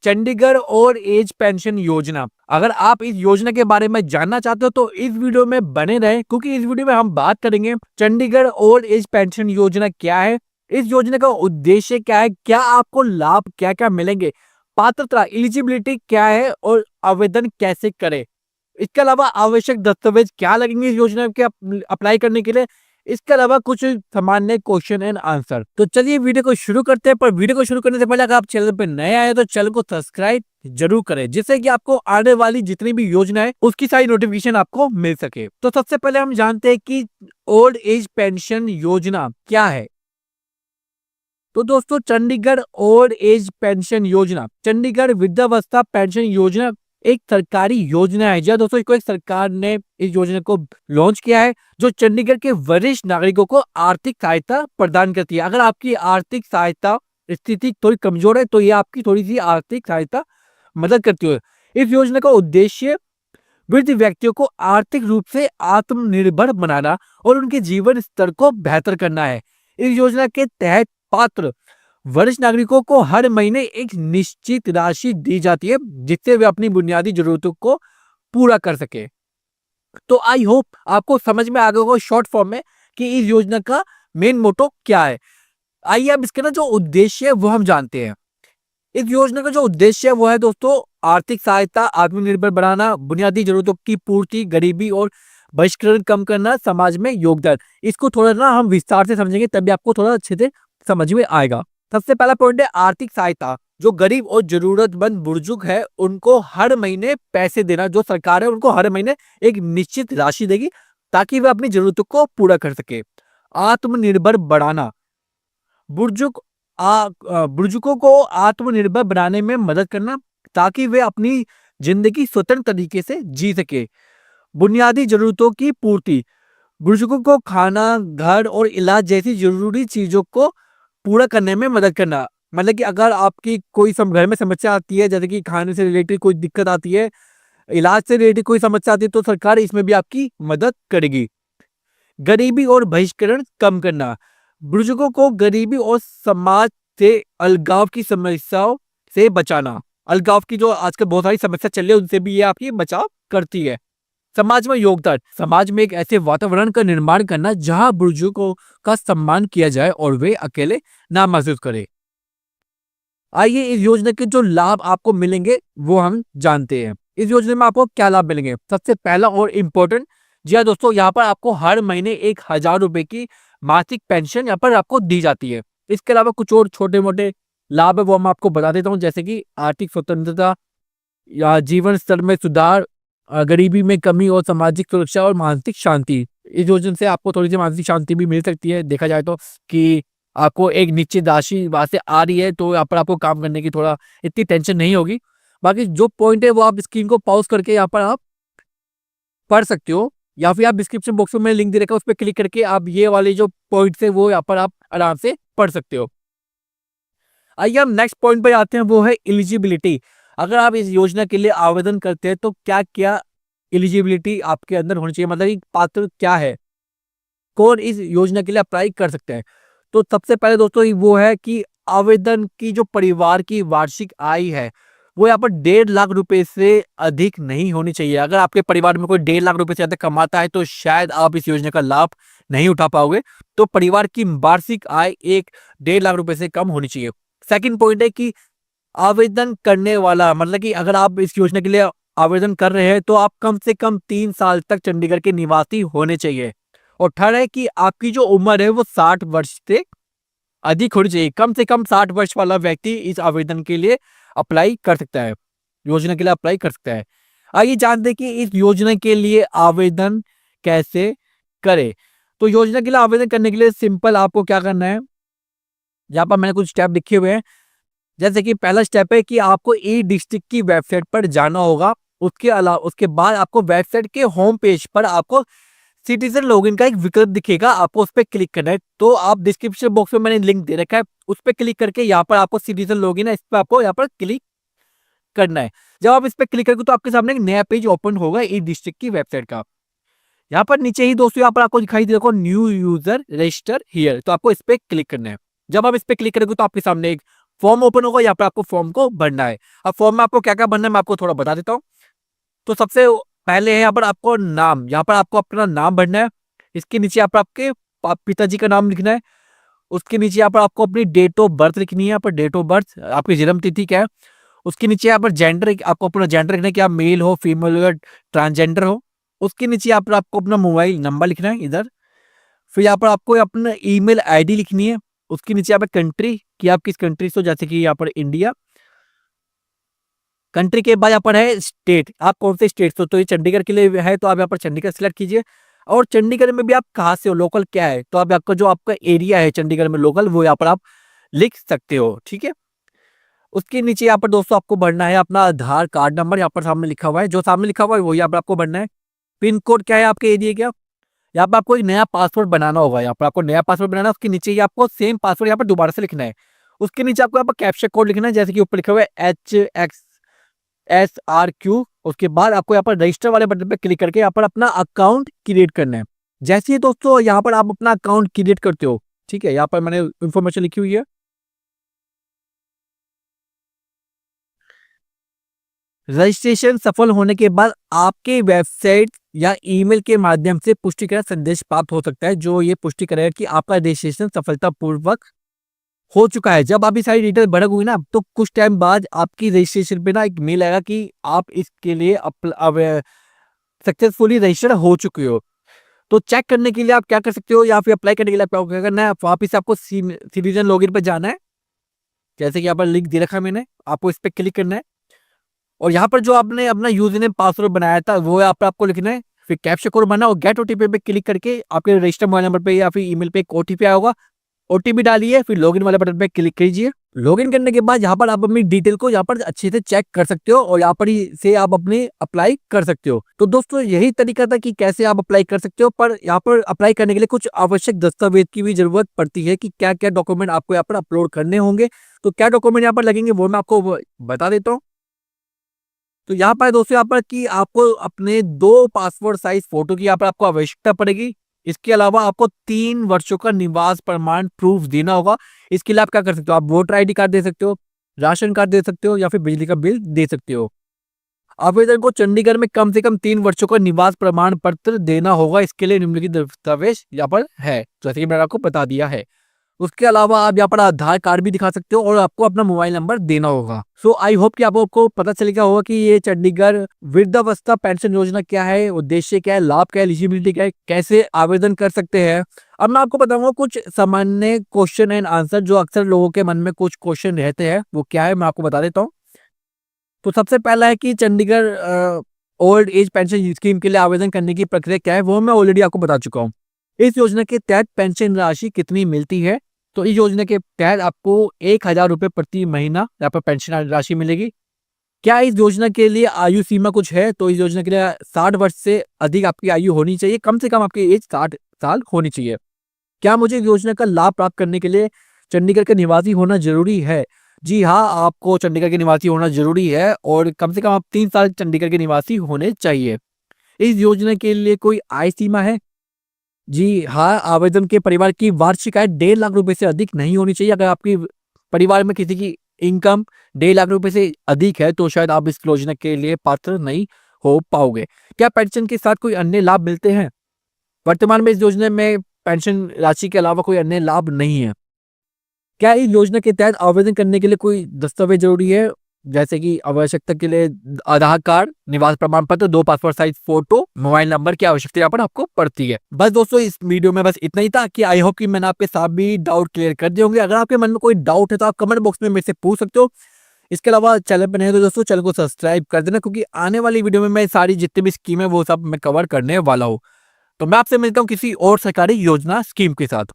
Chandigarh old age pension योजना। अगर आप इस योजना के बारे में जानना चाहते हो तो इस वीडियो में बने रहें, क्योंकि इस वीडियो में हम बात करेंगे चंडीगढ़ ओल्ड एज पेंशन योजना क्या है, इस योजना का उद्देश्य क्या है, क्या आपको लाभ क्या क्या मिलेंगे, पात्रता एलिजिबिलिटी क्या है और आवेदन कैसे करें। इसके अलावा आवश्यक दस्तावेज क्या लगेंगे इस योजना के अप्लाई करने के लिए। इसके अलावा कुछ सामान्य क्वेश्चन एंड आंसर। तो चलिए वीडियो को शुरू करते हैं। पर वीडियो को शुरू करने से पहले अगर आप चैनल पर नए आए तो चैनल को सब्सक्राइब जरूर करें, जिससे कि आपको आने वाली जितनी भी योजना है उसकी सारी नोटिफिकेशन आपको मिल सके। तो सबसे पहले हम जानते हैं कि ओल्ड एज पेंशन योजना क्या है। तो दोस्तों, चंडीगढ़ ओल्ड एज पेंशन योजना, चंडीगढ़ वृद्धावस्था पेंशन योजना एक सरकारी योजना है। जी दोस्तों, इसको एक सरकार ने इस योजना को लॉन्च किया है, जो चंडीगढ़ के वरिष्ठ नागरिकों को आर्थिक सहायता प्रदान करती है। अगर आपकी आर्थिक सहायता स्थिति थोड़ी कमजोर है तो ये आपकी थोड़ी सी आर्थिक सहायता मदद करती है। इस योजना का उद्देश्य वृद्ध व्यक्तियों को आर्थिक रूप से आत्मनिर्भर बनाना और उनके जीवन स्तर को बेहतर करना है। इस योजना के तहत पात्र वरिष्ठ नागरिकों को हर महीने एक निश्चित राशि दी जाती है, जिससे वे अपनी बुनियादी जरूरतों को पूरा कर सके। तो आई होप आपको समझ में आ गया होगा शॉर्ट फॉर्म में कि इस योजना का मेन मोटो क्या है। आइए अब इसके ना जो उद्देश्य है वो हम जानते हैं। इस योजना का जो उद्देश्य है वो है दोस्तों आर्थिक सहायता, आत्मनिर्भर बनाना, बुनियादी जरूरतों की पूर्ति, गरीबी और बहिष्करण कम करना, समाज में योगदान। इसको थोड़ा ना हम विस्तार से समझेंगे तभी आपको थोड़ा अच्छे से समझ में आएगा। सबसे पहला पॉइंट है आर्थिक सहायता। जो गरीब और जरूरतमंद बुजुर्ग है उनको हर महीने पैसे देना। जो सरकार है उनको हर महीने एक निश्चित राशि देगी ताकि वे अपनी जरूरतों को पूरा कर सके। आत्मनिर्भर बढ़ाना, बुजुर्गों को आत्मनिर्भर बनाने में मदद करना ताकि वे अपनी जिंदगी स्वतंत्र तरीके से जी सके। बुनियादी जरूरतों की पूर्ति, बुजुर्गों को खाना, घर और इलाज जैसी जरूरी चीजों को पूरा करने में मदद करना। मतलब कि अगर आपकी कोई घर में समस्या आती है, जैसे कि खाने से रिलेटेड कोई दिक्कत आती है, इलाज से रिलेटेड कोई समस्या आती है, तो सरकार इसमें भी आपकी मदद करेगी। गरीबी और बहिष्करण कम करना, बुजुर्गों को गरीबी और समाज से अलगाव की समस्याओं से बचाना। अलगाव की जो आजकल बहुत सारी समस्या चल रही है उनसे भी ये आपकी बचाव करती है। समाज में योगदान, समाज में एक ऐसे वातावरण का निर्माण करना जहां बुजुर्गों का सम्मान किया जाए और वे अकेले ना महसूस करें। आइए इस योजना के जो लाभ आपको मिलेंगे वो हम जानते हैं। इस योजना में आपको क्या लाभ मिलेंगे। सबसे पहला और इम्पोर्टेंट, जी हाँ दोस्तों, यहाँ पर आपको हर महीने 1,000 रुपए की मासिक पेंशन यहाँ पर आपको दी जाती है। इसके अलावा कुछ और छोटे मोटे लाभ है वो हम आपको बता देता हूँ, जैसे कि आर्थिक स्वतंत्रता या जीवन स्तर में सुधार, गरीबी में कमी और सामाजिक सुरक्षा और मानसिक शांति। इस योजना से आपको थोड़ी सी मानसिक शांति भी मिल सकती है। देखा जाए तो कि आपको एक निश्चित राशि वहां से आ रही है तो यहाँ पर आपको काम करने की थोड़ा इतनी टेंशन नहीं होगी। बाकी जो पॉइंट है वो आप स्क्रीन को पॉज करके यहाँ पर आप पढ़ सकते हो, या फिर आप डिस्क्रिप्शन बॉक्स में मैंने लिंक दे रखा है उस पर क्लिक करके आप ये वाले जो पॉइंट्स है वो यहाँ पर आप आराम से पढ़ सकते हो। आइए हम नेक्स्ट पॉइंट पर आते हैं, वो है एलिजिबिलिटी। अगर आप इस योजना के लिए आवेदन करते हैं तो क्या क्या एलिजिबिलिटी आपके अंदर होनी चाहिए, मतलब पात्र क्या है, कौन इस योजना के लिए अप्लाई कर सकते हैं। तो सबसे पहले दोस्तों वो है कि आवेदन की जो परिवार की वार्षिक आय है वो यहाँ पर 1.5 लाख रुपए से अधिक नहीं होनी चाहिए। अगर आपके परिवार में कोई 1.5 लाख रुपए से ज्यादा कमाता है तो शायद आप इस योजना का लाभ नहीं उठा पाओगे। तो परिवार की वार्षिक आय 1.5 लाख रुपए से कम होनी चाहिए। सेकंड पॉइंट है कि आवेदन करने वाला, मतलब कि अगर आप इस योजना के लिए आवेदन कर रहे हैं तो आप कम से कम 3 साल तक चंडीगढ़ के निवासी होने चाहिए। और थर्ड है कि आपकी जो उम्र है वो 60 वर्ष से अधिक होनी चाहिए। कम से कम 60 वर्ष वाला व्यक्ति इस आवेदन के लिए अप्लाई कर सकता है, योजना के लिए अप्लाई कर सकता है। आइए जानते हैं कि इस योजना के लिए आवेदन कैसे करें। तो योजना के लिए आवेदन करने के लिए सिंपल आपको क्या करना है, यहाँ पर मैंने कुछ स्टेप लिखे हुए हैं। जैसे कि पहला स्टेप है कि आपको ई डिस्ट्रिक्ट की वेबसाइट पर जाना होगा। उसके अलावा उसके बाद आपको वेबसाइट के होम पेज पर आपको सिटीजन लॉगिन का एक विकल्प दिखेगा, आपको उस पर क्लिक करना है। तो आप डिस्क्रिप्शन बॉक्स में मैंने लिंक दे रखा है, उस पर क्लिक करके यहाँ पर आपको सिटीजन लॉगिन है, इस पर आपको यहाँ पर क्लिक करना है। जब आप इस पर क्लिक करेंगे तो आपके सामने एक नया पेज ओपन होगा ई डिस्ट्रिक्ट की वेबसाइट का। यहाँ पर नीचे ही दोस्तों यहाँ पर आपको दिखाई they knew user register here, तो आपको इस पर क्लिक करना है। जब आप इस पर क्लिक करेंगे तो आपके सामने एक फॉर्म ओपन होगा, यहाँ पर आपको फॉर्म को भरना है। अब फॉर्म में आपको क्या-क्या भरना है मैं आपको थोड़ा बता देता हूँ। तो सबसे पहले है यहाँ पर आपको नाम, यहाँ पर आपको अपना नाम भरना है। इसके नीचे यहाँ पर आपके पिताजी का नाम लिखना है। उसके नीचे यहाँ पर आपको अपनी डेट ऑफ बर्थ लिखनी है, यहाँ पर डेट ऑफ बर्थ, आपकी जन्म तिथि क्या है। उसके नीचे यहाँ पर जेंडर, आपको अपना जेंडर लिखना है कि आप मेल हो, फीमेल हो या ट्रांसजेंडर हो। उसके नीचे यहाँ पर आपको अपना मोबाइल नंबर लिखना है इधर। फिर यहाँ पर आपको अपना ईमेल आईडी लिखनी है। उसके नीचे यहाँ पर कंट्री कि आप किस कंट्री से हो, जैसे कि यहाँ पर इंडिया। कंट्री के बाद यहाँ पर है स्टेट, आप कौन से स्टेट से हो, तो ये चंडीगढ़ के लिए है तो आप यहाँ पर चंडीगढ़ सिलेक्ट कीजिए। और चंडीगढ़ में भी आप कहाँ से हो, लोकल क्या है, तो आप आपका जो आपका एरिया है चंडीगढ़ में लोकल, वो यहाँ पर आप लिख सकते हो, ठीक है। उसके नीचे यहाँ पर दोस्तों आपको भरना है अपना आधार कार्ड नंबर, यहाँ पर सामने लिखा हुआ है, जो सामने लिखा हुआ है वो यहाँ पर आपको भरना है। पिन कोड क्या है आपके एरिया का, यहाँ पर आपको एक नया पासवर्ड बनाना होगा, यहाँ पर आपको नया पासवर्ड बनाना है। उसके नीचे ही आपको सेम पासवर्ड यहाँ पर दोबारा से लिखना है। उसके नीचे आपको यहाँ पर कैप्चा कोड लिखना है, जैसे कि ऊपर लिखा हुआ है HXSRQ। उसके बाद आपको यहाँ पर रजिस्टर वाले बटन पे क्लिक करके यहाँ पर अपना अकाउंट क्रिएट करना है। जैसे ही दोस्तों यहाँ पर आप अपना अकाउंट क्रिएट करते हो, ठीक है, यहाँ पर मैंने इंफॉर्मेशन लिखी हुई है। रजिस्ट्रेशन सफल होने के बाद आपके वेबसाइट या ईमेल के माध्यम से पुष्टिकरण संदेश प्राप्त हो सकता है, जो ये पुष्टि करेगा कि आपका रजिस्ट्रेशन सफलतापूर्वक हो चुका है। जब आप ये सारी डिटेल भर होगी ना, तो कुछ टाइम बाद आपकी रजिस्ट्रेशन पे ना एक मेल आएगा कि आप इसके लिए सक्सेसफुली रजिस्टर हो चुके हो। तो चेक करने के लिए आप क्या कर सकते हो, या फिर अप्लाई करने के लिए आपको क्या करना है, वापिस आपको सिटीजन लॉगिन पर जाना है। जैसे कि यहाँ पर लिंक दे रखा है मैंने, आपको इस पर क्लिक करना है। और यहाँ पर जो आपने अपना यूजर नेम पासवर्ड बनाया था वो यहाँ पर आपको लिखना है। फिर कैप्चा कोड भरना और गेट ओटीपी पे क्लिक करके आपके रजिस्टर मोबाइल नंबर पे या फिर ईमेल पे एक ओटीपी आएगा, ओटीपी डालिए, फिर लॉगिन वाले बटन पे क्लिक कीजिए। लॉगिन करने के बाद यहाँ पर आप अपनी डिटेल को यहाँ पर अच्छे से चेक कर सकते हो और यहाँ पर ही से आप अपने अप्लाई कर सकते हो। तो दोस्तों यही तरीका था कि कैसे आप अप्लाई कर सकते हो, पर यहाँ पर अप्लाई करने के लिए कुछ आवश्यक दस्तावेज की भी जरूरत पड़ती है कि क्या क्या डॉक्यूमेंट आपको यहाँ पर अपलोड करने होंगे। तो क्या डॉक्यूमेंट यहाँ पर लगेंगे वो मैं आपको बता देता हूँ। तो यहाँ पर दोस्तों यहाँ पर कि आपको अपने 2 पासपोर्ट साइज फोटो की यहाँ पर आपको आवश्यकता पड़ेगी। इसके अलावा आपको 3 वर्षों का निवास प्रमाण प्रूफ देना होगा। इसके लिए आप क्या कर सकते हो, आप वोटर आईडी कार्ड दे सकते हो, राशन कार्ड दे सकते हो या फिर बिजली का बिल दे सकते हो। आवेदन को चंडीगढ़ में कम से कम 3 वर्षों का निवास प्रमाण पत्र देना होगा। इसके लिए निम्नलिखित दस्तावेज यहाँ पर है, जैसे कि मैंने आपको बता दिया है। उसके अलावा आप यहाँ पर आधार कार्ड भी दिखा सकते हो और आपको अपना मोबाइल नंबर देना होगा। सो आई होप कि आपको पता चलेगा होगा कि ये चंडीगढ़ वृद्धावस्था पेंशन योजना क्या है, उद्देश्य क्या है, लाभ क्या है, एलिजिबिलिटी क्या है, कैसे आवेदन कर सकते हैं। अब मैं आपको बताऊंगा कुछ सामान्य क्वेश्चन एंड आंसर जो अक्सर लोगों के मन में कुछ क्वेश्चन रहते हैं, वो क्या है मैं आपको बता देता हूँ। तो सबसे पहला है कि Chandigarh old age pension scheme के लिए आवेदन करने की प्रक्रिया क्या है, वो मैं ऑलरेडी आपको बता चुका हूँ। इस योजना के तहत पेंशन राशि कितनी मिलती है, तो इस योजना के तहत आपको 1000 रुपये प्रति महीना यहाँ पर पेंशन राशि मिलेगी। क्या इस योजना के लिए आयु सीमा कुछ है, तो इस योजना के लिए 60 वर्ष से अधिक आपकी आयु होनी चाहिए, कम से कम आपकी एज 60 साल होनी चाहिए। क्या मुझे इस योजना का लाभ प्राप्त करने के लिए चंडीगढ़ का निवासी होना जरूरी है? जी हाँ, आपको चंडीगढ़ के निवासी होना जरूरी है और कम से कम आप 3 साल चंडीगढ़ के निवासी होने चाहिए। इस योजना के लिए कोई आय सीमा है? जी हाँ, आवेदन के परिवार की वार्षिक आय 1.5 लाख रुपए से अधिक नहीं होनी चाहिए। अगर आपकी परिवार में किसी की इनकम 1.5 लाख रुपए से अधिक है तो शायद आप इस योजना के लिए पात्र नहीं हो पाओगे। क्या पेंशन के साथ कोई अन्य लाभ मिलते हैं? वर्तमान में इस योजना में पेंशन राशि के अलावा कोई अन्य लाभ नहीं है। क्या इस योजना के तहत आवेदन करने के लिए कोई दस्तावेज जरूरी है? जैसे कि आवश्यकता के लिए आधार कार्ड, निवास प्रमाण पत्र, 2 passport size photo, mobile number की आवश्यकता यहाँ पर आपको पड़ती है। बस दोस्तों इस वीडियो में बस इतना ही था कि आई होप कि मैंने आपके सभी डाउट क्लियर कर दिए होंगे। अगर आपके मन में कोई डाउट है तो आप कमेंट बॉक्स में मेरे से पूछ सकते हो। इसके अलावा चैनल पर नए तो दोस्तों चैनल को सब्सक्राइब कर देना, क्योंकि आने वाली वीडियो में मैं सारी जितनी भी स्कीम है वो सब मैं कवर करने वाला हूँ। तो मैं आपसे मिलता हूँ किसी और सरकारी योजना स्कीम के साथ।